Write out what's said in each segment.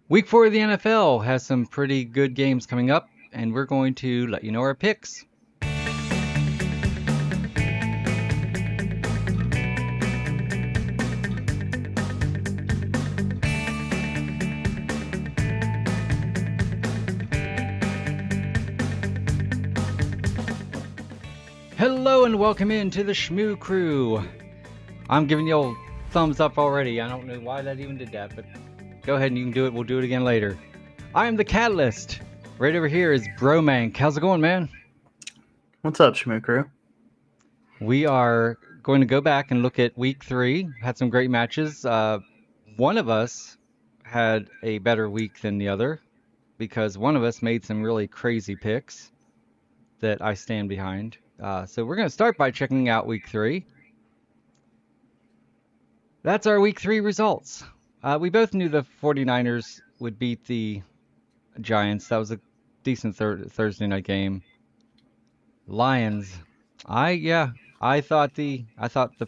Week 4 of the NFL has some pretty good games coming up, and we're going to let you know our picks. Hello and welcome into the Shmoo crew. I'm giving you a thumbs up already. I don't know why that even did that, but go ahead and you can do it. We'll do it again later. I am the Catalyst. Right over here is Bromank. How's it going, man? What's up, Shmoo crew? We are going to go back and look at week 3. Had some great matches. One of us had a better week than the other because one of us made some really crazy picks that I stand behind. So we're going to start by checking out week 3. That's our week 3 results. We both knew the 49ers would beat the Giants. That was a decent Thursday night game. Lions. I thought the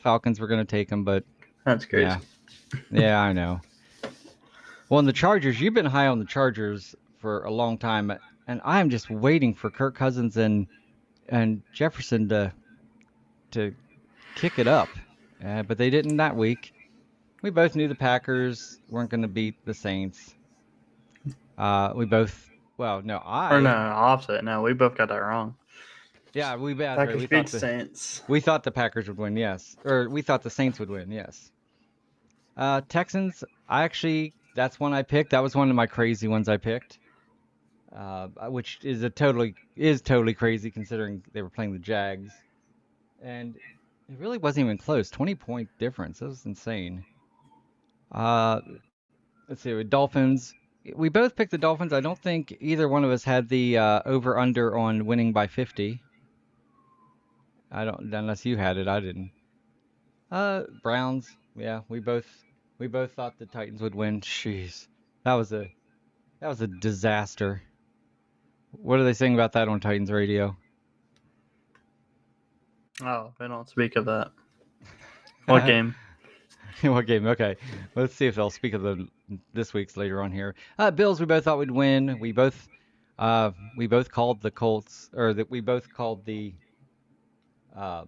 Falcons were going to take them, but That's yeah. crazy. Yeah, I know. Well, and the Chargers, you've been high on the Chargers for a long time, and I'm just waiting for Kirk Cousins and Jefferson to kick it up. But they didn't that week. We both knew the Packers weren't going to beat the Saints. We both, well, no, Or no, opposite. No, we both got that wrong. yeah, that's right. Packers beat Saints. We thought the Packers would win, yes, or we thought the Saints would win, yes. Texans, that's one I picked. That was one of my crazy ones I picked, which is totally crazy considering they were playing the Jags, and it really wasn't even close. 20-point difference. That was insane. Uh, let's see, with Dolphins. We both picked the Dolphins. I don't think either one of us had the over under on winning by 50. I don't, unless you had it. I didn't. Browns. Yeah, we both thought the Titans would win. Jeez, that was a that was a disaster. What are they saying about that on Titans radio? Oh, they don't speak of that. What game? What game? Okay, let's see if they'll speak of this week's later on here. Bills. We both thought would win. We both called the Colts, or that we both called uh,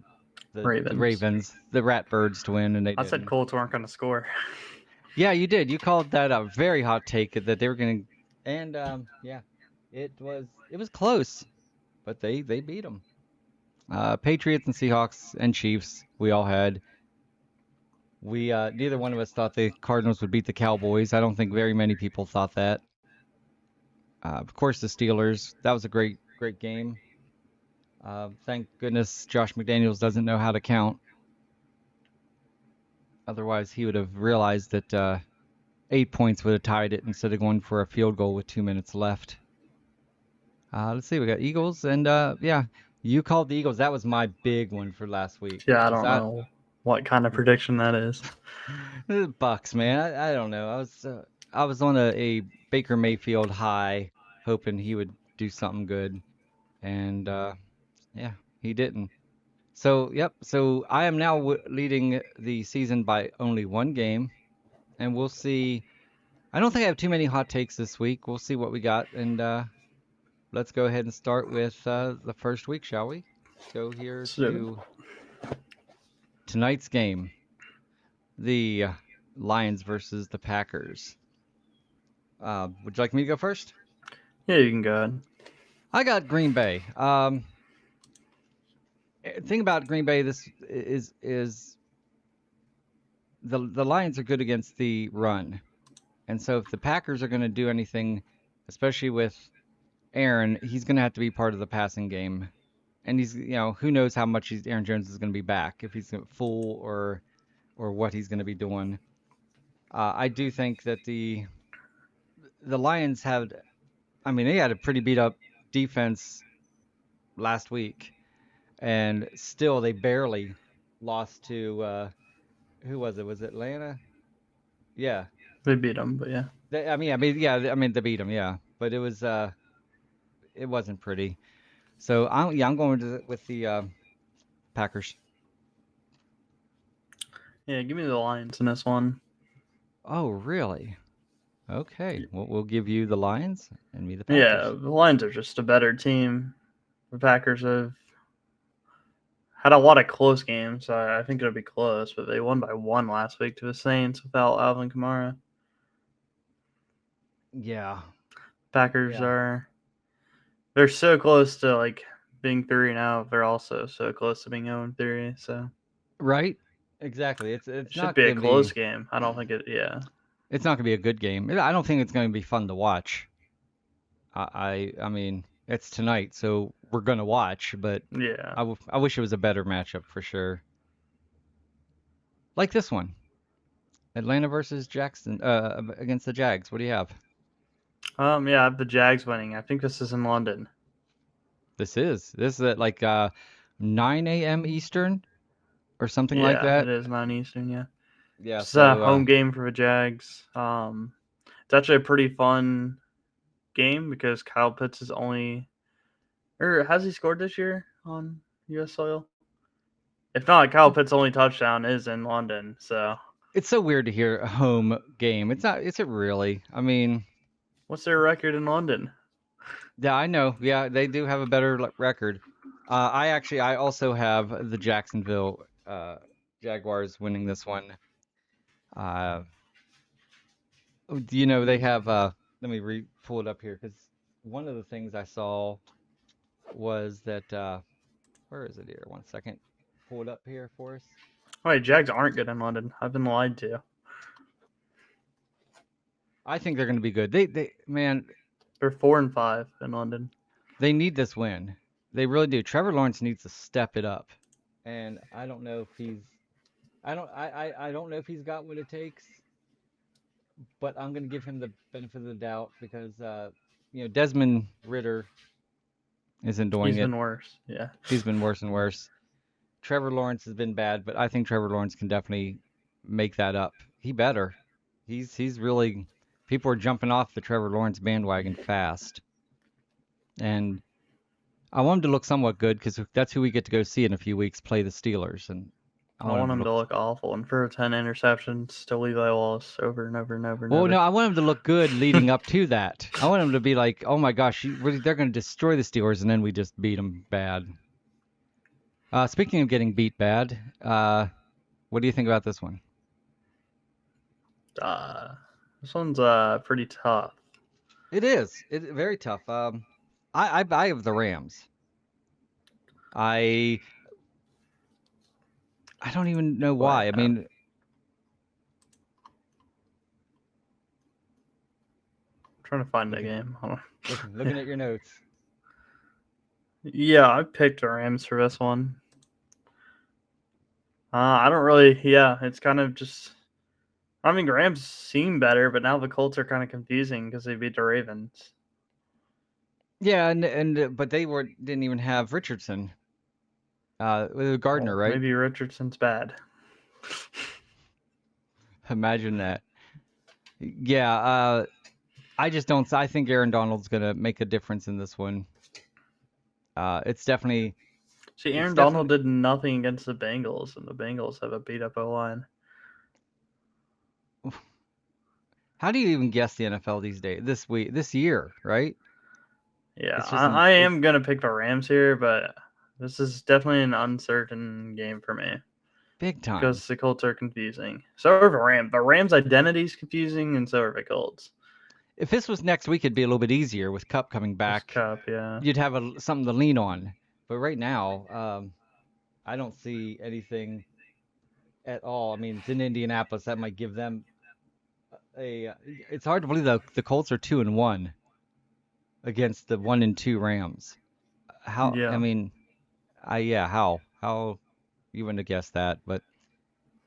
the Ravens. Ravens, the Ratbirds to win, and they I said didn't. Colts weren't going to score. Yeah, you did. You called that a very hot take that they were going to, and yeah, it was close, but they beat them. Patriots and Seahawks and Chiefs. We all had. We neither one of us thought the Cardinals would beat the Cowboys. I don't think very many people thought that. Of course, the Steelers. That was a great game. Thank goodness Josh McDaniels doesn't know how to count. Otherwise, he would have realized that 8 points would have tied it instead of going for a field goal with 2 minutes left. Let's see. We got Eagles, and yeah, you called the Eagles. That was my big one for last week. Yeah, I don't know what kind of prediction that is. The Bucks, man. I don't know. I was on a Baker Mayfield high, hoping he would do something good, and yeah, he didn't. So yep. So I am now leading the season by only one game, and we'll see. I don't think I have too many hot takes this week. We'll see what we got, and let's go ahead and start with the first week, shall we? Let's go here to tonight's game, the Lions versus the Packers. Would you like me to go first? Yeah, you can go ahead. I got Green Bay. Thing about Green Bay, this is the Lions are good against the run, and so if the Packers are going to do anything, especially with Aaron, he's going to have to be part of the passing game, and who knows how much Aaron Jones is going to be back, if he's full or what he's going to be doing. I do think that the Lions had, I mean, they had a pretty beat up defense last week, and still they barely lost to who was it? Was it Atlanta? Yeah. We beat them, but yeah. They beat them, yeah. But it wasn't pretty. So I'm going with the Packers. Yeah, give me the Lions in this one. Oh, really? Okay, we'll give you the Lions and me the Yeah, Packers. the Lions are just a better team. The Packers have had a lot of close games. I think it'll be close, but they won by one last week to the Saints without Alvin Kamara. Yeah, Packers yeah. are they're so close to like being 3-0. They're also so close to being 0-3. So Right? Exactly. it It's should not be a gonna be close game. I don't think it. Yeah, it's not gonna be a good game. I don't think it's gonna be fun to watch. I mean, it's tonight, so we're gonna watch, but yeah. I wish it was a better matchup for sure. Like this one, Atlanta versus Jackson, against the Jags. What do you have? Yeah. I have the Jags winning. I think this is in London. This is at like 9 a.m. Eastern or something like Yeah, it that. is 9 Eastern. Yeah, Yeah, this is a so home game for the Jags. It's actually a pretty fun game because Kyle Pitts is only, or has he scored this year on U.S. soil? If not, Kyle Pitts' only touchdown is in London. So, it's so weird to hear a home game. It's not, is it really? I mean, what's their record in London? yeah, I know. Yeah, they do have a better record. I also have the Jacksonville Jaguars winning this one. Uh, they have let me pull it up here because one of the things I saw was that where is it here? One second. Pull it up here for us. Wait, Jags aren't good in London. I've been lied to. I think they're going to be good. They man, They're 4-5 in London. they need this win. They really do. Trevor Lawrence needs to step it up. And I don't know if he's I don't know if he's got what it takes, but I'm going to give him the benefit of the doubt because Desmond Ritter isn't doing He's it. been worse. Yeah. He's been worse and worse. Trevor Lawrence has been bad, but I think Trevor Lawrence can definitely make that up. He better. He's really people are jumping off the Trevor Lawrence bandwagon fast. And I want him to look somewhat good because that's who we get to go see in a few weeks play the Steelers, and I I want him want to him look. to look awful and throw 10 interceptions to Levi Wallace over and over and over and Well, no, over. I want him to look good leading up to that. I want him to be like, oh my gosh, they're going to destroy the Steelers, and then we just beat them bad. Speaking of getting beat bad, what do you think about this one? Uh, this one's pretty tough. It is. It's very tough. I have the Rams. I I don't even know Wait, why. I mean, I'm trying to find the looking game. Hold looking on. at your notes. Yeah, I picked the Rams for this one. I don't really. Yeah, it's kind of just. I mean, the Rams seem better, but now the Colts are kind of confusing because they beat the Ravens. Yeah, and but they didn't even have Richardson. With Gardner, Well, right? maybe Richardson's bad. Imagine that. Yeah, I just don't. I think Aaron Donald's gonna make a difference in this one. It's definitely, See, it's Aaron Donald definitely. did nothing against the Bengals, and the Bengals have a beat up O line. How do you even guess the NFL these days? This year, right? Yeah, It's just I it's am gonna pick the Rams here, but this is definitely an uncertain game for me big time. because the Colts are confusing. So are the Rams. The Rams' identity is confusing, and so are the Colts. If this was next week, it'd be a little bit easier with Cup coming This back. cup, yeah. You'd have something to lean on. But right now, I don't see anything at all. I mean, it's in Indianapolis. That might give them a. It's hard to believe the Colts are 2-1 against the 1-2 Rams. How? I Yeah. mean, yeah. How you wouldn't have guessed that? But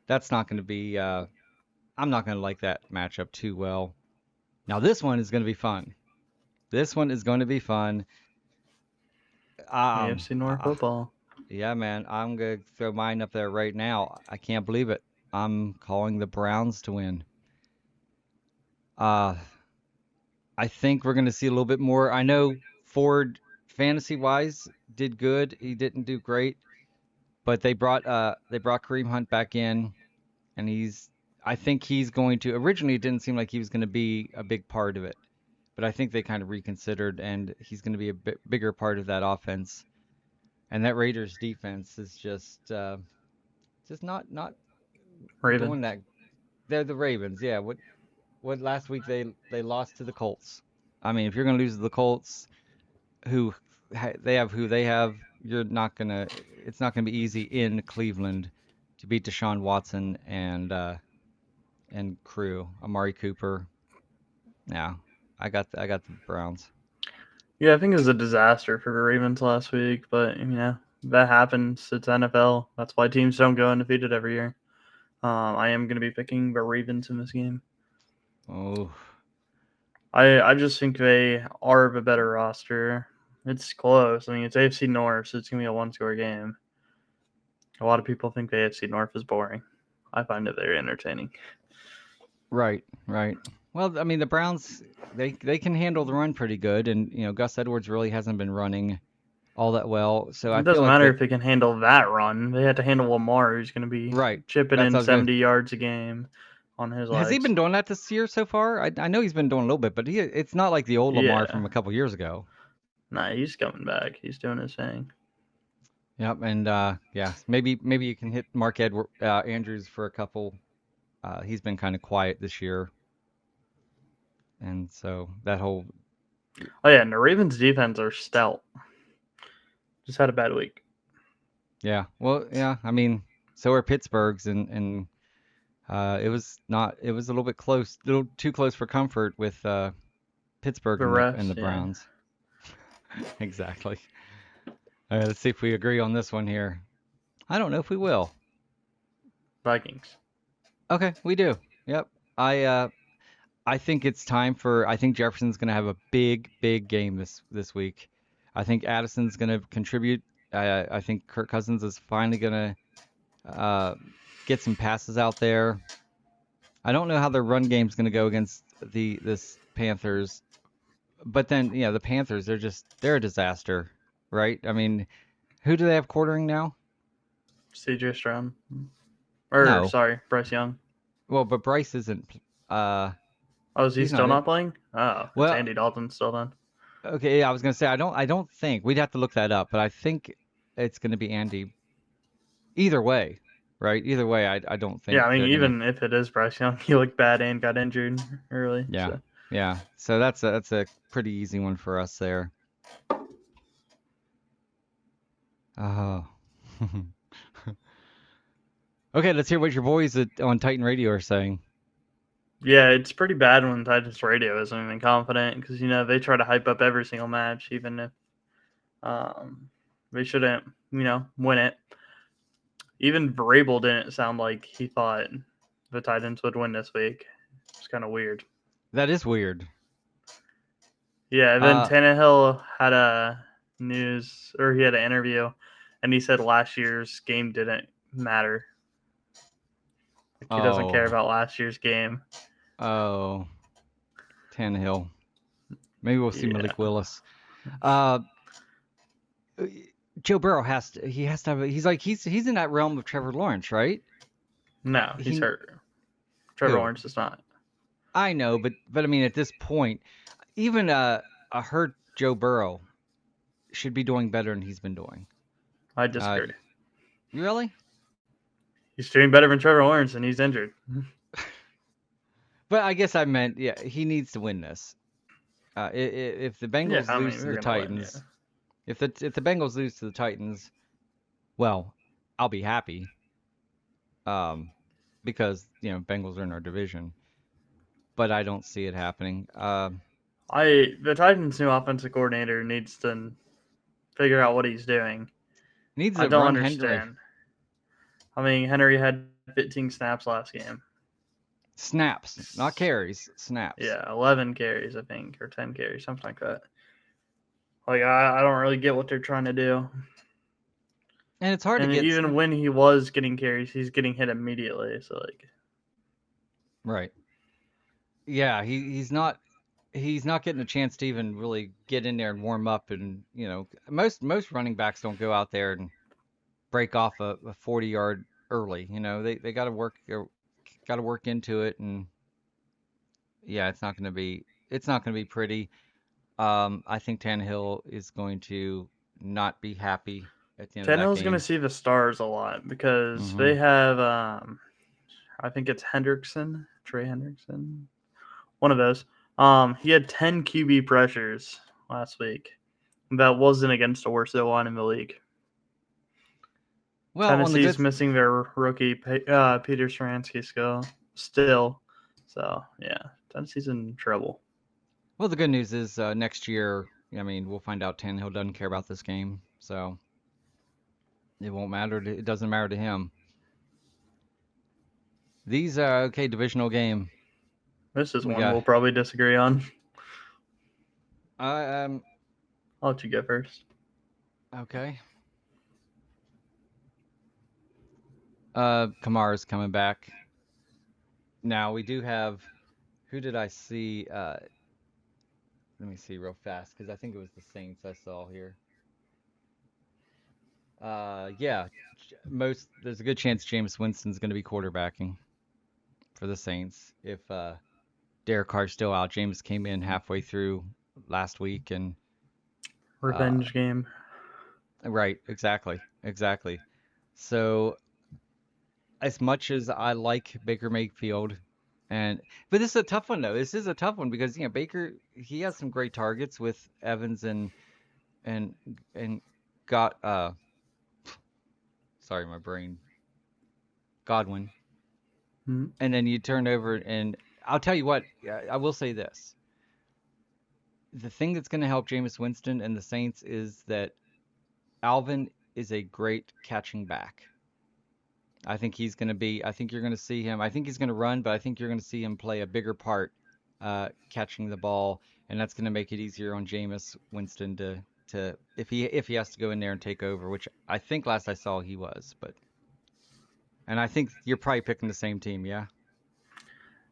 that's not going to be. I'm not going to like that matchup too well. Now this one is going to be fun. This one is going to be fun. Um, AFC North uh, football. yeah, man, I'm gonna throw mine up there right now. I can't believe it. I'm calling the Browns to win. Uh, I think we're gonna see a little bit more. I know Ford, fantasy wise, did good. He didn't do great, but they brought Kareem Hunt back in, and I think he's going to. Originally, it didn't seem like he was going to be a big part of it, but I think they kind of reconsidered, and he's going to be a bigger part of that offense. And that Raiders defense is just not doing Ravens. that. They're the Ravens, yeah. What last week they lost to the Colts. I mean, if you're going to lose to the Colts, who they have who they have, you're not gonna. It's not gonna be easy in Cleveland to beat Deshaun Watson and crew, Amari Cooper. Yeah, I got the Browns. Yeah, I think it was a disaster for the Ravens last week, but that happens. It's NFL. That's why teams don't go undefeated every year. I am going to be picking the Ravens in this game. Oh, I just think they are the better roster. It's close. I mean, it's AFC North, so it's going to be a one-score game. A lot of people think the AFC North is boring. I find it very entertaining. right, right. Well, I mean the Browns they can handle the run pretty good, and Gus Edwards really hasn't been running all that well, so I It feel doesn't like matter that. if they can handle that run. They had to handle Lamar, who's going to be Right, chipping that's in what I was gonna. 70 yards a game on his Has he legs. been doing that this year so far? I know he's been doing a little bit, but it's not like the old Lamar Yeah. from a couple years ago. Nah, he's coming back. He's doing his thing. Yep, and yeah, maybe you can hit Andrews for a couple. He's been kind of quiet this year, and so that whole Oh, yeah, and the Ravens' defense are stout. Just had a bad week. yeah, well, yeah, I mean, so are Pittsburgh's, and it was a little bit close, a little too close for comfort with Pittsburgh The and the refs, yeah. Browns. Exactly. All right, let's see if we agree on this one here. I don't know if we will. Vikings. Okay, we do. Yep. I think it's time for. I think Jefferson's going to have a big game this week. I think Addison's going to contribute. I think Kirk Cousins is finally going to get some passes out there. I don't know how their run game's going to go against this Panthers, but then the Panthers they're a disaster, right? I mean, who do they have quartering now? CJ Stroud. Or, No. sorry, Bryce Young. Well, but Bryce isn't. Oh, is he He's not still in. not playing? Oh, it's Well, Andy Dalton still then. okay, yeah, I was gonna say I don't think we'd have to look that up, but I think it's gonna be Andy. Either way, right? Either way, I don't Yeah, think I mean, they're gonna. even if it is Bryce Young, he looked bad and got injured early. Yeah, So yeah. So that's a pretty easy one for us there. Oh. Okay, let's hear what your boys on Titan Radio are saying. yeah, it's pretty bad when Titans radio isn't even confident because they try to hype up every single match, even if um, they shouldn't win it. Even Vrabel didn't sound like he thought the Titans would win this week. It's kind of weird. That is weird. Yeah, then Uh Tannehill had he had an interview, and he said last year's game didn't matter. Like he doesn't care oh about last year's game. oh Tannehill. Maybe we'll see Yeah. Malik Willis. Uh, Joe Burrow has to have. He's in that realm of Trevor Lawrence, right? No, he's He hurt. Trevor who? Lawrence is not. I know, but I mean at this point, even a hurt Joe Burrow should be doing better than he's been doing. I Uh, disagree. really? He's doing better than Trevor Lawrence, and he's injured. But I guess I meant yeah, he needs to win this. If the Yeah, Bengals I lose mean to we're the gonna win. Yeah. Titans, if the Bengals lose to the Titans, well, I'll be happy. Um, because Bengals are in our division, but I don't see it happening. The Titans' new offensive coordinator needs to figure out what he's doing. Needs I to don't run Henry. understand. I mean, Henry had 15 snaps last game. Snaps, not carries. Snaps. Yeah, 11 carries, I think, or 10 carries, something like that. Like, I don't really get what they're trying to do. And it's hard to And get even when he was getting carries, he's getting hit immediately. So, like, right. Yeah, he's not getting a chance to even really get in there and warm up, and most running backs don't go out there and break off a 40-yard early. They got to got to work into it, and yeah, it's not gonna be pretty. I think Tannehill is going to not be happy at the end of that Tannehill's going to game. see the stars a lot because Hmm. they have, I think it's Trey Hendrickson, one of those. He had 10 QB pressures last week. That wasn't against the worst line in the league. Well, on the Tennessee's good missing their rookie Peter Stransky still. So yeah, Tennessee's in trouble. well, the good news is next year. I mean, we'll find out Tannehill doesn't care about this game, so it won't matter. It doesn't matter to him. These are okay. Divisional game. This is We one got. we'll probably disagree on. Uh, I'll let you go first. okay. Kamara's coming back. Now we do have. Who did I see? Let me see real fast because I think it was the Saints I saw here. Yeah, there's a good chance Jameis Winston's going to be quarterbacking for the Saints if Derek Carr's still out. James came in halfway through last week, and uh, Revenge game. right, exactly. So as much as I like Baker Mayfield, but this is a tough one though. This is a tough one because Baker he has some great targets with Evans and and got sorry my brain Godwin, Mm-hmm. and then you turn over and I'll tell you what, I will say this. The thing that's going to help Jameis Winston and the Saints is that Alvin is a great catching back. I think you're going to see him. I think he's going to run, but I think you're going to see him play a bigger part catching the ball, and that's going to make it easier on Jameis Winston to if he has to go in there and take over, which I think last I saw he was, but and I think you're probably picking the same team, yeah?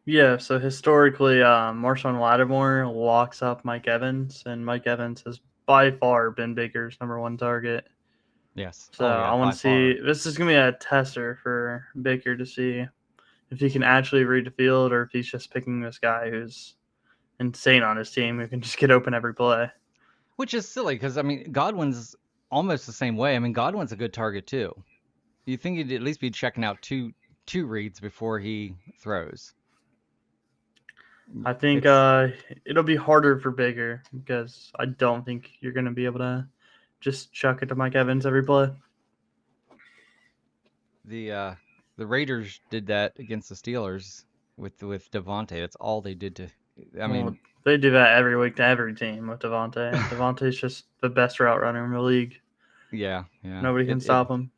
Yeah, so historically, Marshawn Lattimore locks up Mike Evans, and Mike Evans has by far been Baker's number one target. Yes. So Oh I yeah, want by to see. far. This is gonna be a tester for Baker to see if he can actually read the field or if he's just picking this guy who's insane on his team who can just get open every play. Which is silly because I mean Godwin's almost the same way. I mean Godwin's a good target too. You think he'd at least be checking out two reads before he throws. I think It's it'll be harder for Baker because I don't think you're gonna be able to just chuck it to Mike Evans every play. the uh the Raiders did that against the Steelers with Devontae. That's all they did to I Well, mean, they do that every week to every team with Devontae. Devontae's just the best route runner in the league. yeah. Nobody can It it stop him.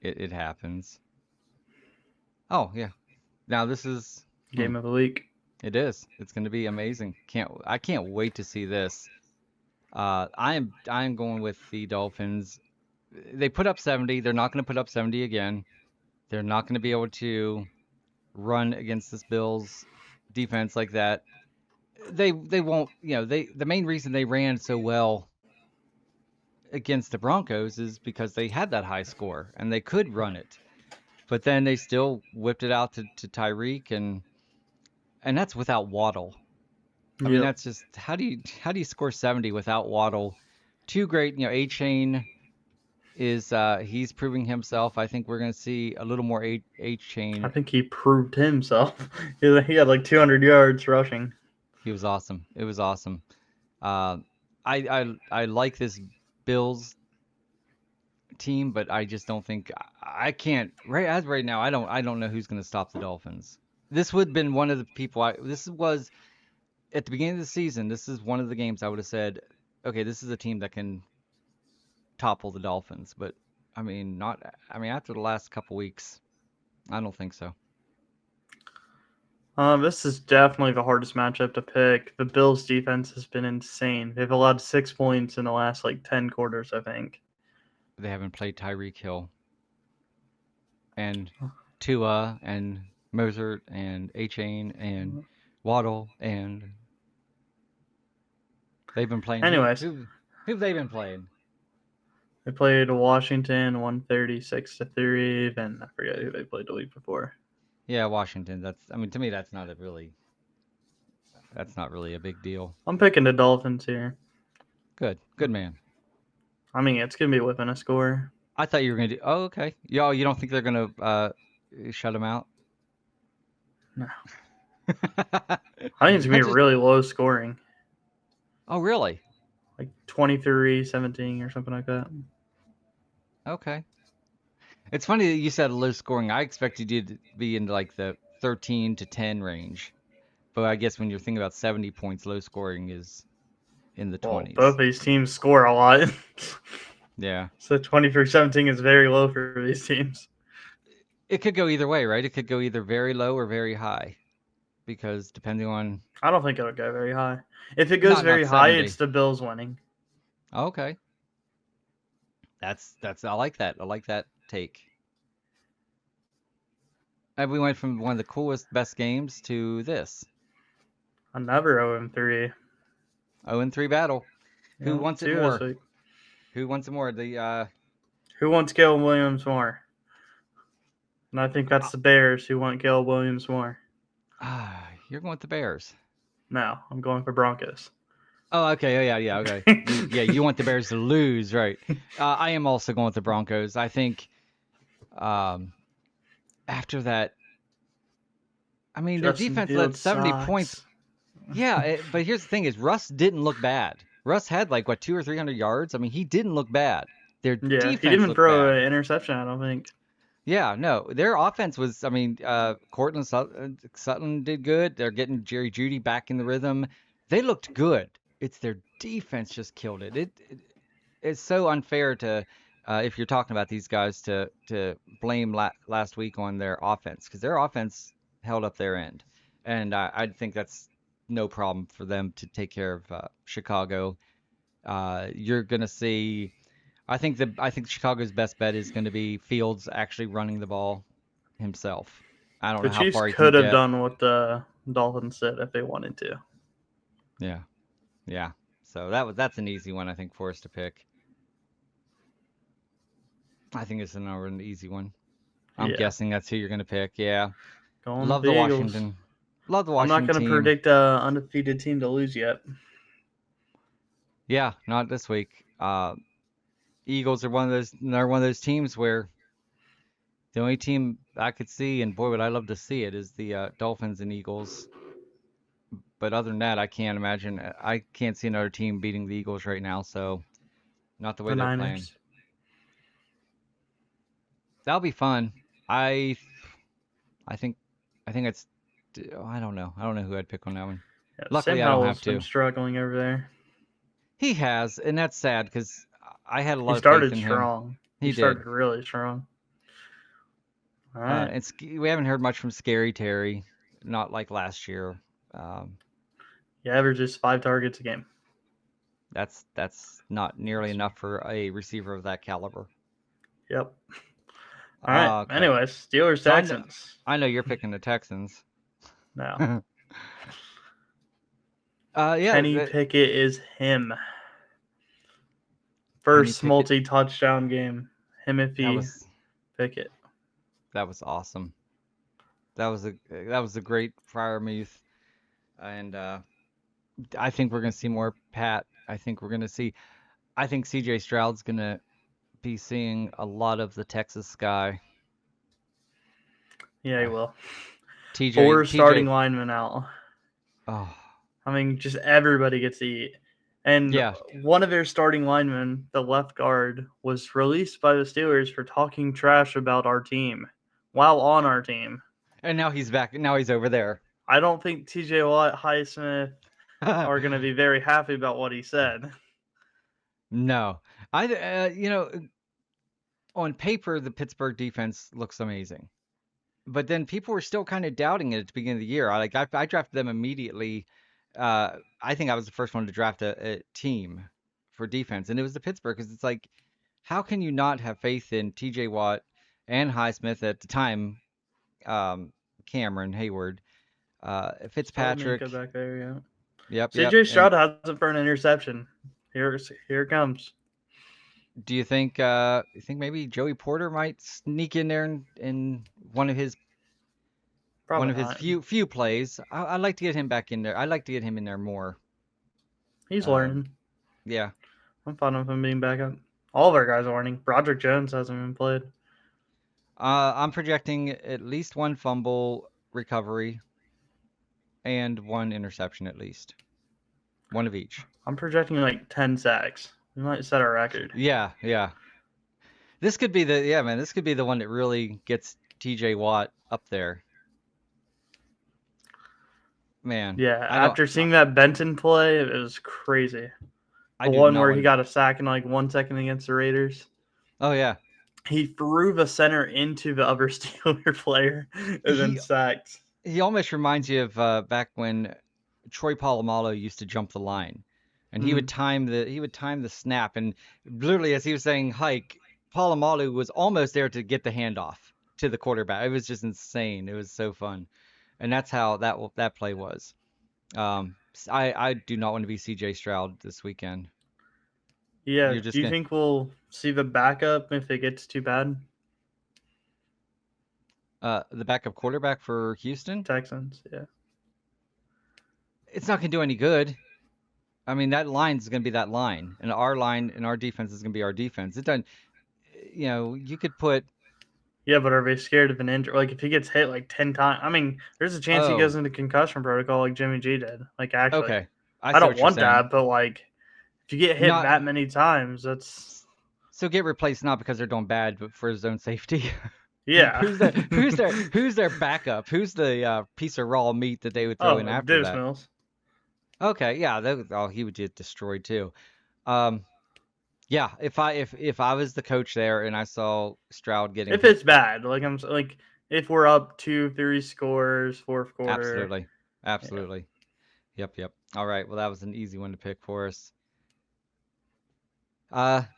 it, it happens. Oh, yeah. Now this is Game of the week. it is. It's going to be amazing. I can't wait to see this. I am going with the Dolphins. They put up 70. They're not going to put up 70 again. They're not going to be able to run against this Bills defense like that. They won't, the main reason they ran so well against the Broncos is because they had that high score and they could run it. But then they still whipped it out to Tyreek and that's without Waddle. I mean, Yep. that's just how do you score 70 without Waddle? Two great, A Chain is he's proving himself. I think we're going to see a little more H I Chain. think he proved himself. He had like 200 yards rushing. He was awesome. It was awesome. Uh, I like this Bills team, but I just don't think I can't right now. I don't know who's going to stop the Dolphins. This would have been one of the people. This was at the beginning of the season. This is one of the games I would have said, okay, this is a team that can topple the Dolphins. But I mean, not. I mean, after the last couple weeks, I don't think so. This is definitely the hardest matchup to pick. The Bills' defense has been insane. They've allowed 6 points in the last like 10 quarters, I think. They haven't played Tyreek Hill and Tua and Mozart and A Chain and Waddle and they've been playing Anyways, who've they been playing? they played Washington 136-3. Then I forget who they played the week before. Yeah, Washington. I mean, to me, that's not really a big deal. I'm picking the Dolphins here. Good man. I mean, it's gonna be within a score. I thought you were gonna do. Oh, okay. You don't think they're gonna shut him out? No. I think it's gonna I be just. really low scoring, Oh, really? like 23-17 or something like that. Okay. It's funny that you said low scoring. I expected you to be in like the 13 to 10 range. But I guess when you're thinking about 70 points, low scoring is in the Well, both 20s. these teams score a lot. Yeah. So 23-17 is very low for these teams. It could go either way, right? It could go either very low or very high because depending on I don't think it'll go very high. If it goes not very high, 70. it's the Bills winning. Okay. That's I like that. I like that take. And we went from one of the coolest, best games to this Another 0-3. 0-3 battle. Who Yeah, wants it two this more? week. Who wants it more? The Who wants Caleb Williams more? And I think that's the Bears who want Caleb Williams more. you're going with the Bears. No, I'm going for Broncos. Oh, okay. Oh, yeah, okay. You want the Bears to lose, right? I am also going with the Broncos. I think um, after that, I mean, their Justin defense led Fields 70 points. sucks. Yeah, but here's the thing: is Russ didn't look bad. Russ had like what 200 or 300 yards. I mean, he didn't look bad. Their Yeah, he didn't defense even looked throw bad. an interception, I don't think. Yeah, no, their offense was. I mean, Cortland Sutton did good. They're getting Jerry Judy back in the rhythm. They looked good. It's their defense just killed it. It's so unfair to, if you're talking about these guys, to blame last week on their offense because their offense held up their end, and I think that's no problem for them to take care of Chicago. You're gonna see. I think Chicago's best bet is going to be Fields actually running the ball himself. I don't The know how Chiefs far he can could have get. done what the Dolphins did if they wanted to. Yeah, yeah. So that's an easy one I think for us to pick. I think it's an easy one. I'm Yeah, guessing that's who you're going to pick. Yeah. going with Love the the Eagles. Washington. Love the I'm not Washington going to team. predict an undefeated team to lose yet. Yeah, not this week. Eagles are they're one of those teams where the only team I could see, and boy would I love to see it, is the Dolphins and Eagles. But other than that, I can't imagine. I can't see another team beating the Eagles right now. So not the way The they're playing. Niners. That'll be fun. I I think I think it's I don't know. I don't know who I'd pick on that one. Yeah, Sam Luckily, I don't have Howell's been to. struggling over there. He has, and that's sad because I had a He lot of faith started in him. strong. He He did. started really strong. All right. And we haven't heard much from Scary Terry, not like last year. Um, He averages 5 targets a game. that's not nearly enough for a receiver of that caliber. Yep. All right. Okay. Anyways, Steelers So Texans. I know you're picking the Texans. Now, Yeah, Kenny Pickett is him. Kenny First Pickett. multi-touchdown game. Him if That he was Pickett. that was awesome. That was a great Freiermuth, and I think we're gonna see more Pat. I think we're gonna see. I think C.J. Stroud's gonna be seeing a lot of the Texas sky. Yeah, he Uh, will. TJ Four TJ. starting linemen out. Oh I mean, just everybody gets to eat. And yeah, one of their starting linemen, the left guard, was released by the Steelers for talking trash about our team while on our team. and now he's back. Now he's over there. I don't think TJ Watt, Highsmith are going to be very happy about what he said. No, on paper the Pittsburgh defense looks amazing. But then people were still kind of doubting it at the beginning of the year. I drafted them immediately. I think I was the first one to draft a team for defense, and it was the Pittsburgh because it's like, how can you not have faith in T.J. Watt and Highsmith at the time, um, Cameron Hayward, Still Minka Fitzpatrick. back there, yeah. Yep. CJ And Stroud has it for an interception. Here it comes. do you think maybe Joey Porter might sneak in there in one of his One Probably of his not. few plays. I'd like to get him back in there. I'd like to get him in there more. He's Uh, learning. yeah. I'm fine with him being back up. All of our guys are learning. Broderick Jones hasn't even played. I'm projecting at least one fumble recovery and one interception at least. One of each. I'm projecting like 10 sacks. We might set our record. Yeah. This could be man, this could be the one that really gets TJ Watt up there. Man, Yeah, I don't after seeing that Benton play, it was crazy. I The do one not where he want got a sack in like 1 second against the Raiders. Oh yeah. He threw the center into the other Steeler player and then He sacked. he almost reminds you of back when Troy Polamalu used to jump the line, and Mm. he would time the snap, and literally as he was saying hike, Polamalu was almost there to get the handoff to the quarterback. It was just insane. It was so fun, and that's how that play was. I do not want to be C.J. Stroud this weekend. Yeah, You're do just you gonna think we'll see the backup if it gets too bad? the backup quarterback for Houston. Texans, yeah. It's not gonna do any good. I mean, that line is going to be that line, and our line and our defense is going to be our defense. It doesn't, you could put, Yeah, but are they scared of an injury? Like, if he gets hit like 10 times, I mean, there's a chance he oh, goes into concussion protocol like Jimmy G did. Like, actually, okay, I I see don't what you're want saying. that, but like, if you get hit Not that many times, that's so get replaced not because they're doing bad, but for his own safety. yeah. Who's their backup? Who's the piece of raw meat that they would throw in Oh, after Davis that? Mills. Okay, yeah, he would get destroyed too. Um, yeah, if I was the coach there and I saw Stroud getting If hit, it's bad, like like if we're up 2, 3 scores, fourth quarter. absolutely, Yeah. absolutely. Yep. All right. Well, that was an easy one to pick for us.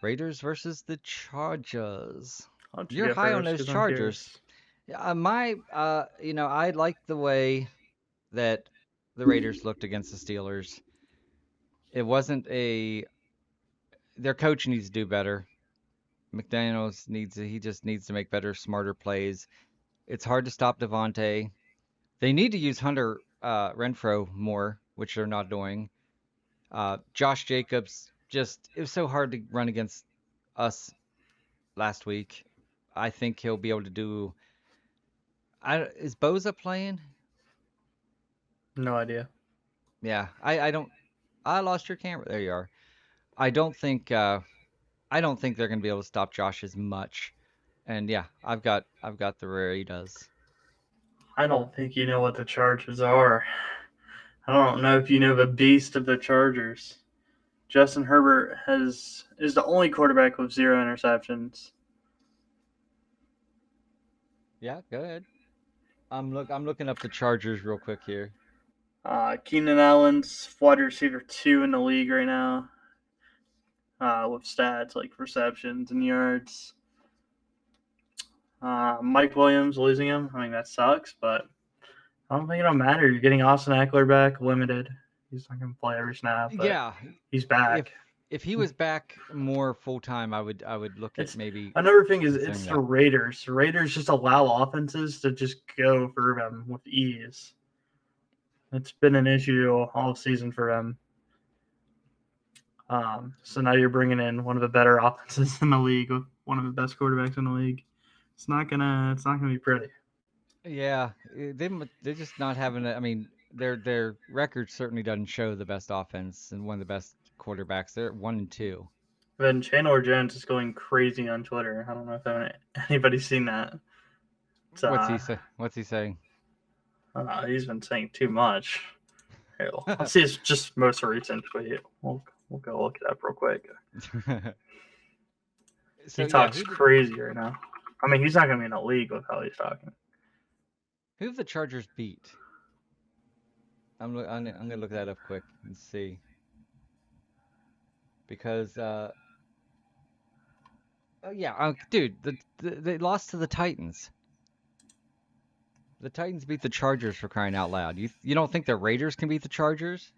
Raiders versus the Chargers. Why don't you You're go high on first? those Because I'm Chargers. curious. Yeah, I like the way that the Raiders looked against the Steelers. It wasn't a Their coach needs to do better. He just needs to make better, smarter plays. It's hard to stop Devontae. They need to use Hunter Renfro more, which they're not doing. Josh Jacobs it was so hard to run against us last week. I think he'll be able to do. Is Boza playing? No idea. Yeah, I don't. I lost your camera. There you are. I don't think. I don't think they're going to be able to stop Josh as much. And yeah, I've got the Raiders. I don't think you know what the Chargers are. I don't know if you know the beast of the Chargers. Justin Herbert is the only quarterback with 0 interceptions. Yeah, go ahead. I'm looking up the Chargers real quick here. Keenan Allen's wide receiver 2 in the league right now, with stats like receptions and yards. Mike Williams losing him. I mean, that sucks, but I don't think it'll matter. You're getting Austin Eckler back, limited. He's not going to play every snap, but Yeah, he's if back. if he was back more full time, I would look at It's maybe another thing is considering it's the that. Raiders. The Raiders just allow offenses to just go for them with ease. It's been an issue all season for them. So now you're bringing in one of the better offenses in the league, with one of the best quarterbacks in the league. It's not gonna be pretty. Yeah, they're just not having. I mean, their record certainly doesn't show the best offense and one of the best quarterbacks. They're 1-2. Then Chandler Jones is going crazy on Twitter. I don't know if anybody's seen that. It's, What's he saying? he's been saying too much. Here, let's see his just most recent tweet. We'll go look it up real quick. So He yeah, talks crazy right now. I mean, he's not going to be in the league with how he's talking. who have the Chargers beat? I'm gonna look that up quick and see because yeah, dude, they lost to the Titans. The Titans beat the Chargers for crying out loud. You don't think the Raiders can beat the Chargers?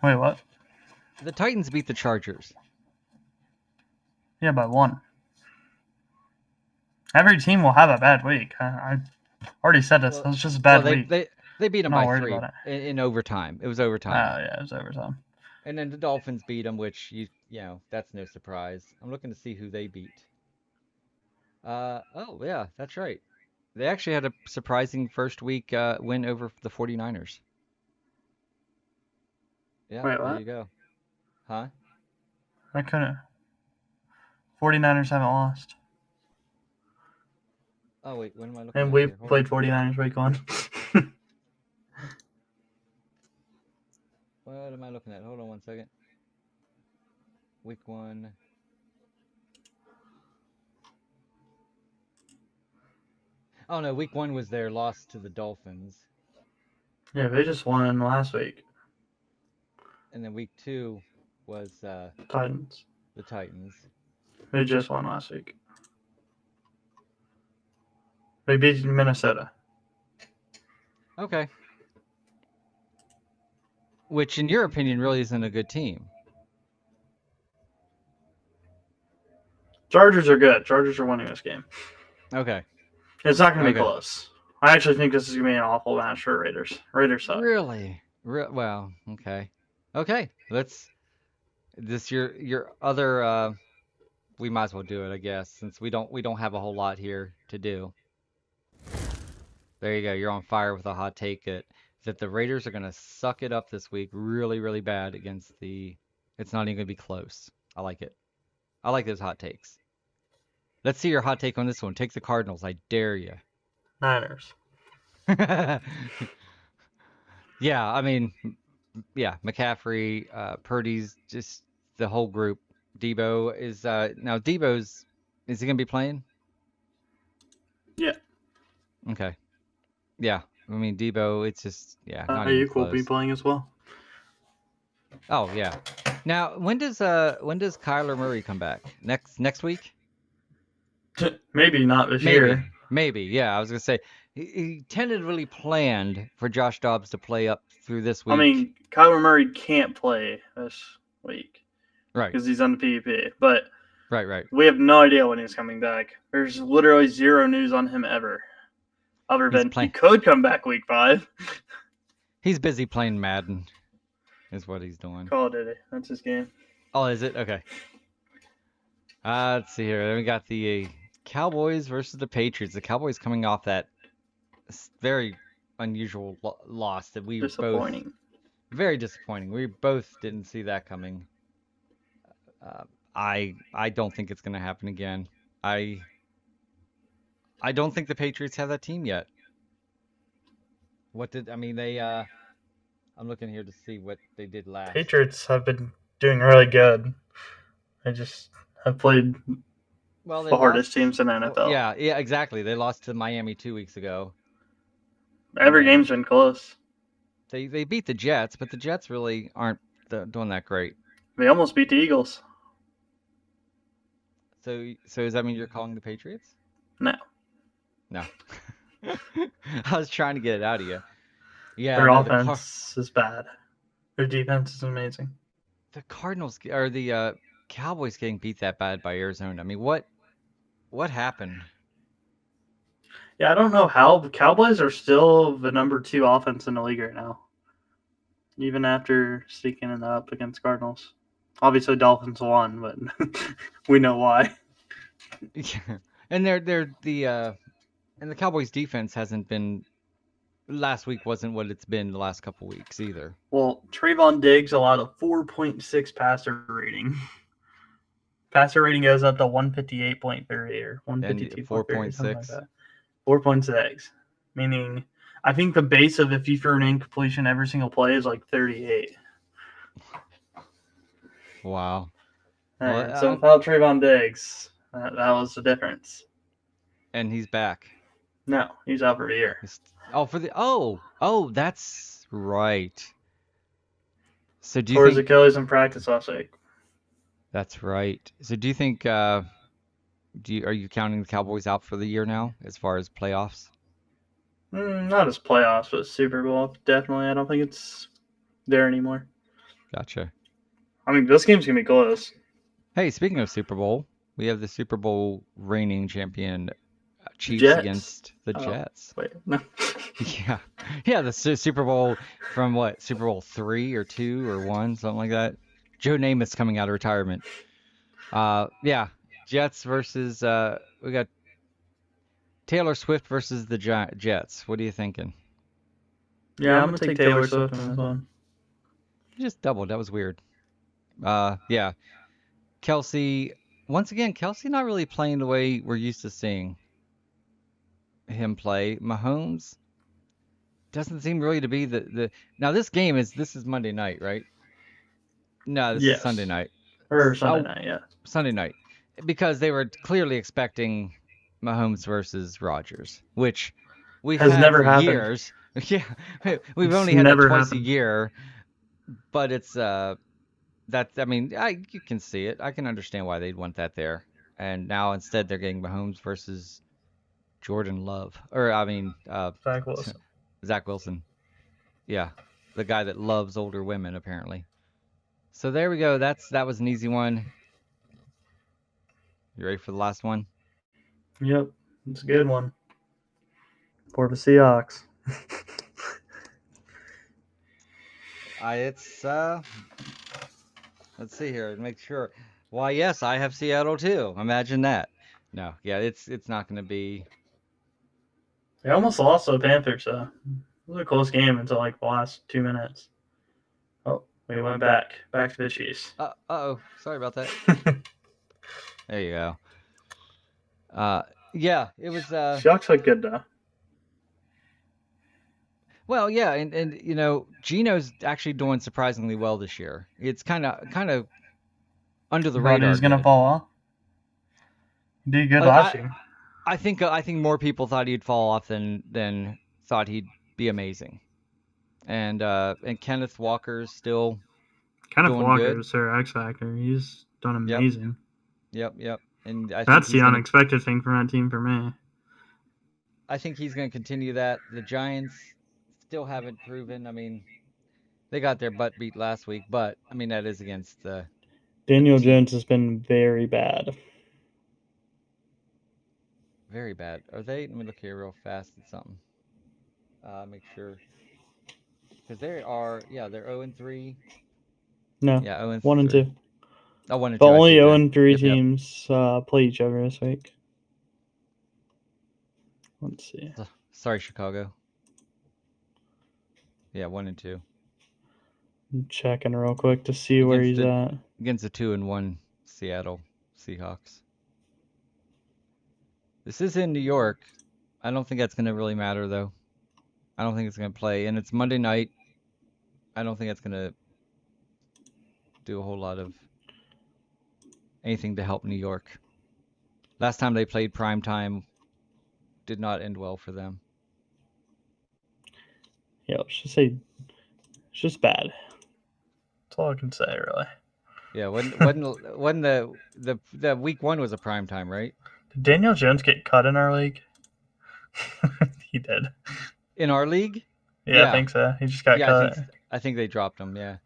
Wait, what? The Titans beat the Chargers. Yeah, by one. Every team will have a bad week. I already said this. Well, It's just a bad well, week. they beat them I'm not by worried 3 about it. in overtime. It was overtime. Oh, yeah, it was overtime. And then the Dolphins beat them, which that's no surprise. I'm looking to see who they beat. Oh yeah, that's right. They actually had a surprising first week win over the 49ers. Yeah, Wait, there what? you go. Huh? I couldn't. 49ers haven't lost. Oh wait, what am I looking And at we here? Hold played on. 49ers week 1. What am I looking at? Hold on one second. Week 1. Oh no, week 1 was their loss to the Dolphins. Yeah, they just won last week. And then week 2 was Titans. the Titans. They just won last week. They beat Minnesota. Okay. Which in your opinion really isn't a good team. Chargers are good. Chargers are winning this game. Okay. It's not going to be Okay. close. I actually think this is going to be an awful match for Raiders. Raiders suck. Really? Well, okay. Okay. This your other we might as well do it, I guess, since we don't have a whole lot here to do. There you go. You're on fire with a hot take that the Raiders are going to suck it up this week really, really bad against the it's not even going to be close. I like it. I like those hot takes. Let's see your hot take on this one. Take the Cardinals. I dare you. Niners. Yeah, I mean, yeah, McCaffrey, Purdy's, just the whole group. Debo is now Debo's is he gonna be playing? Yeah. Okay. Yeah. I mean Debo, it's just not even Ayuk will be close. playing as well. Oh yeah. Now when does Kyler Murray come back? Next week? Maybe not this Maybe. year. Maybe. Yeah, I was gonna say he tentatively planned for Josh Dobbs to play up through this I week. mean, Kyler Murray can't play this week Right. because he's on the PUP. But Right. we have no idea when he's coming back. There's literally zero news on him ever, other He's than he playing. could come back week 5. He's busy playing Madden, is what he's doing. Call of Duty. That's his game. Oh, is it? Okay. Let's see here. Then we got the Cowboys versus the Patriots. The Cowboys coming off that very unusual loss that we Disappointing. both very disappointing. We both didn't see that coming. I don't think it's going to happen again. I don't think the Patriots have that team yet. I mean they I'm looking here to see what they did last. Patriots have been doing really good. They just have played the hardest teams in the NFL. Well, yeah, exactly. They lost to Miami 2 weeks ago. Every game's been close. They beat the Jets, but the Jets really aren't doing that great. They almost beat the Eagles. So does that mean you're calling the Patriots? No. I was trying to get it out of you. Yeah, their offense is bad. Their defense is amazing. The Cardinals or the Cowboys getting beat that bad by Arizona. I mean, what happened? Yeah, I don't know how the Cowboys are still the number 2 offense in the league right now, even after sneaking it up against Cardinals. Obviously, Dolphins won, but we know why. Yeah. And the Cowboys defense hasn't been. Last week wasn't what it's been the last couple weeks either. Well, Trayvon Diggs allowed a 4.6 passer rating. Passer rating goes up to 158.3 or 152.3 or something like that. 4.6, meaning I think the base of if you throw an incompletion every single play is like 38. Wow. Well, so without Trayvon Diggs, that was the difference. And he's back. No, he's out for the year. That's right. So do you Tore think his Achilles in practice last week? That's right. So do you think are you counting the Cowboys out for the year now as far as playoffs? Not as playoffs, but Super Bowl definitely. I don't think it's there anymore. Gotcha. I mean, this game's gonna be close. Hey, speaking of Super Bowl, we have the Super Bowl reigning champion Chiefs Jets. against the Jets. Wait, no. Yeah, yeah, the Super Bowl from what? Super Bowl 3 or 2 or 1, something like that. Joe Namath's coming out of retirement. Yeah, Jets versus we got Taylor Swift versus the Jets. What are you thinking? Yeah, I'm gonna take Taylor Swift on this one. You just doubled. That was weird. Yeah, Kelsey. Once again, Kelsey not really playing the way we're used to seeing him play. Mahomes doesn't seem really to be the. Now this is Monday night, right? No, this is Sunday Yes. night. Or Sunday night, yeah. Sunday night, because they were clearly expecting Mahomes versus Rodgers, which we've Has had never for happened. years. Yeah, we've It's only had that never twice a happened. year, but it's I mean, you can see it. I can understand why they'd want that there. And now instead they're getting Mahomes versus Jordan Love, or I mean, Zach Wilson. Zach Wilson. Yeah, the guy that loves older women apparently. So there we go. That was an easy one. You ready for the last one? Yep, it's a good one. For the Seahawks. It's let's see here, make sure. Why, yes, I have Seattle too. Imagine that. No, yeah, it's not going to be. They almost lost to the Panthers, though. It was a close game until like the last 2 minutes. Oh, we went back to the Chiefs. Uh-oh, sorry about that. There you go. Yeah, it was. Seahawks look good though. Well, yeah, and you know, Gino's actually doing surprisingly well this year. It's kind of under the radar. He's gonna good. fall off. He did good last year. I think more people thought he'd fall off than thought he'd be amazing. And Kenneth Walker's still Kenneth doing Walker good. is their X factor. He's done amazing. Yep. And I think That's the unexpected thing from that team for me. I think he's going to continue that. The Giants still haven't proven. I mean, they got their butt beat last week, but I mean that is against the Daniel Jones has been very bad. Very bad. Are they? Let me look here real fast at something. Make sure. Because they are, yeah, they're 0-3. No. Yeah, 0-3. 1-2. Oh, 1-2. But only 0-3 Yep. teams play each other this week. Let's see. Sorry, Chicago. Yeah, 1-2. I'm checking real quick to see where he's at. Against the 2-1 Seattle Seahawks. This is in New York. I don't think that's going to really matter, though. I don't think it's going to play. And it's Monday night. I don't think it's going to do a whole lot of anything to help New York. Last time they played prime time did not end well for them. Yeah, let's just say it's just bad. That's all I can say, really. Yeah, when the week 1 was a prime time, right? Did Daniel Jones get cut in our league? He did. In our league? Yeah, I think so. He just got cut. I think they dropped him, yeah.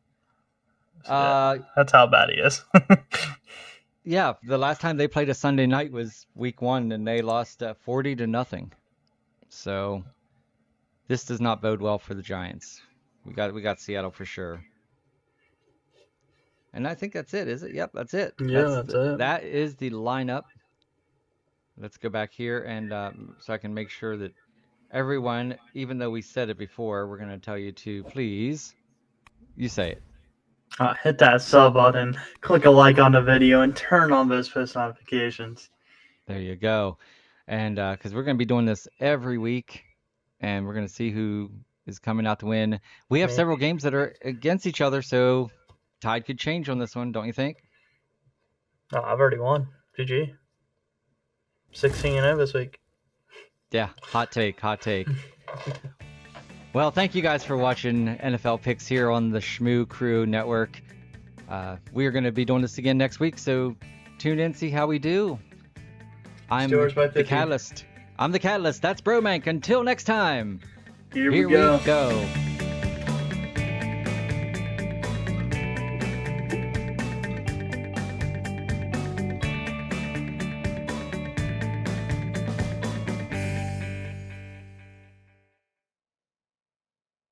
That's how bad he is. Yeah, the last time they played a Sunday night was week 1, and they lost 40-0. So this does not bode well for the Giants. We got Seattle for sure. And I think that's it, is it? Yep, that's it. Yeah, that's it. That is the lineup. Let's go back here and so I can make sure that everyone, even though we said it before, we're going to tell you to please, you say it. Hit that sub button, click a like on the video, and turn on those post notifications. There you go. And because we're going to be doing this every week, and we're going to see who is coming out to win. We have several games that are against each other, so tide could change on this one, don't you think? Oh, I've already won. GG. 16-0 this week. Yeah, hot take. Well, thank you guys for watching NFL Picks here on the Shmoo Crew Network. We are going to be doing this again next week, so tune in, see how we do. I'm the Catalyst. I'm the Catalyst. That's Bromank. Until next time, Here we go.